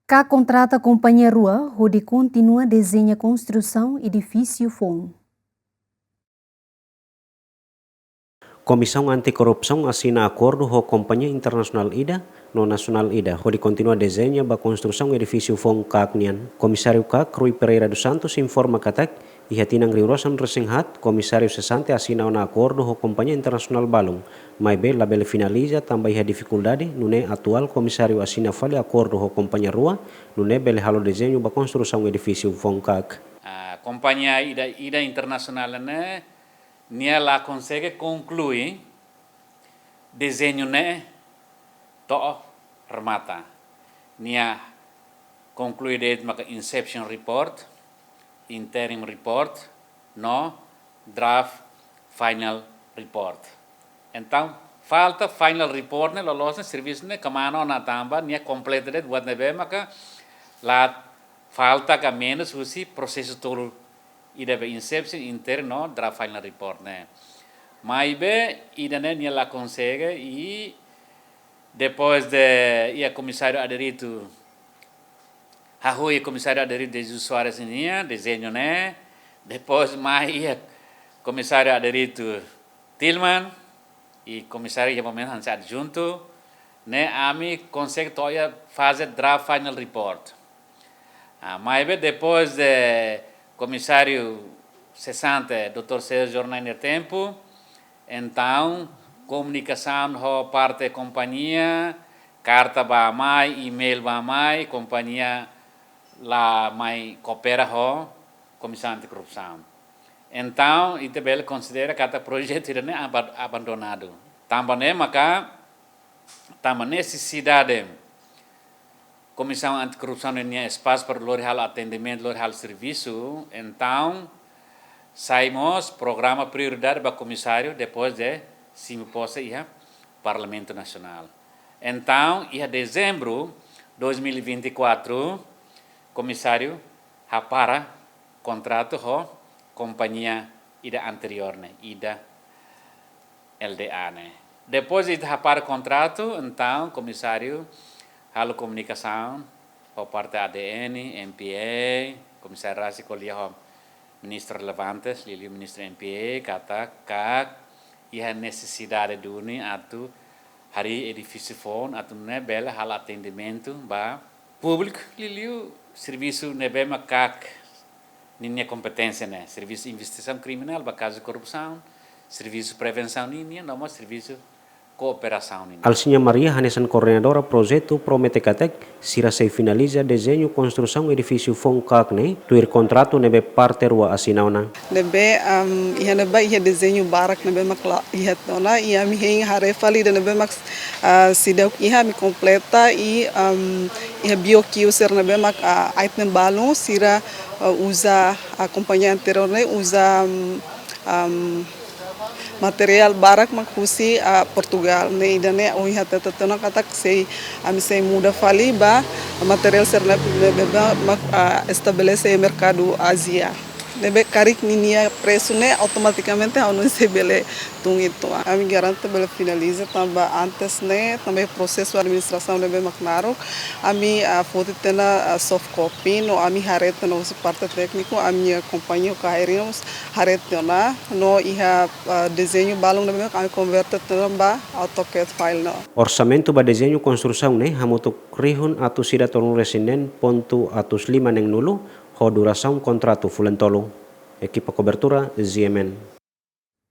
Cá contrata a companhia Rua, onde continua desenha construção edifício FON. Comissão Anticorrupção assina acordo com a Companhia Internacional IDA no Nacional IDA, onde continua desenho para construção edifício FON Kaknian. Comissário CAC, Rui Pereira dos Santos, informa que e hatinang riurosan resenghat, Comissário Cessante assina um acordo com a Companhia Internacional Balong. Mas bem, label finaliza, também há dificuldade, no atual Comissário assina fale acordo com a Companhia Rua, no bele halo desenho para construção edifício FON Kak. A Companhia IDA Internacional nia lá consegue concluir desenho to remata. Nia concluir maka inception report, interim report, no draft final report. Então, falta final report ne lolos serviço ne kamano na tamba nia complete buat nebe maka la falta ka menos usi processo todo ida be inception interno draft final report ne. Mas ida ne nia la consegue e depois de ia comissário aderido Hahui comissário aderido de Jesus Soares nia desenho ne, depois mais ia comissário aderido Tillman e comissário de momento hansa adjunto ne ami consegue toia fazer draft final report. Mas depois de comissário cessante, Dr. Sérgio Jornal Tempo, então comunicação com parte companhia, carta ba mai, e-mail ba mai, companhia lá mai coopera com comissão anticorrupção. Então, itu bel considera kata projeto ini abandonado. Tambahnya maka tambah necessidade comissão anticorrupção ini espaço para lor hal atendimento, lor hal serviço. Então, saímos programa prioridade para comissário depois de se possa ir Parlamento Nacional. Então, em dezembro de 2024, comissário para contrato com companhia IDA anterior, IDA LDA. Depois de para contrato, então, comissário halo comunicação com parte ADN, MPA, comissário Rasi Kolia, ministro relevantes, lili ministro MPA, kata kak, ia necessidade de unir atu hari edifício FON, atu bela hal atendimento ba público, lili serviço nebema kak, ninha competência serviço de investigação criminal, ba caso de corrupção, serviço de prevenção ninha, não serviço cooperação. Alcinha Maria Hanesan coordenadora projeto promete que sira se finaliza desenho construção edifício FON Kakne, tuir contrato nebe parte rua assinauna. Nebe ia desenho barak nebe mak ia tona ia mi heng harefali dan nebe mak sidau ia mi completa ia bioki user nebe mak item balon sira usa a companhia anterior usa material barak makusi a Portugal ne idane o ihata tatona kata sei ami sei muda fali ba material serna beba mak estabelece mercado Asia nebe karik ninia preço ne automaticamente ao não se bele tung itu ami garante bele finaliza tamba antes ne também processo administração nebe maknaro ami foto tena soft copy no ami hareta no parte técnico ami companhia kairinos hareta no iha desenho balong nebe ami converte tamba AutoCAD file no Orçamento ba desenho construção ne hamutuk rihun atu sida tolong resinen pontu atus 5 neng nulu ho duração contrato fulentolo. Equipa cobertura ZMN.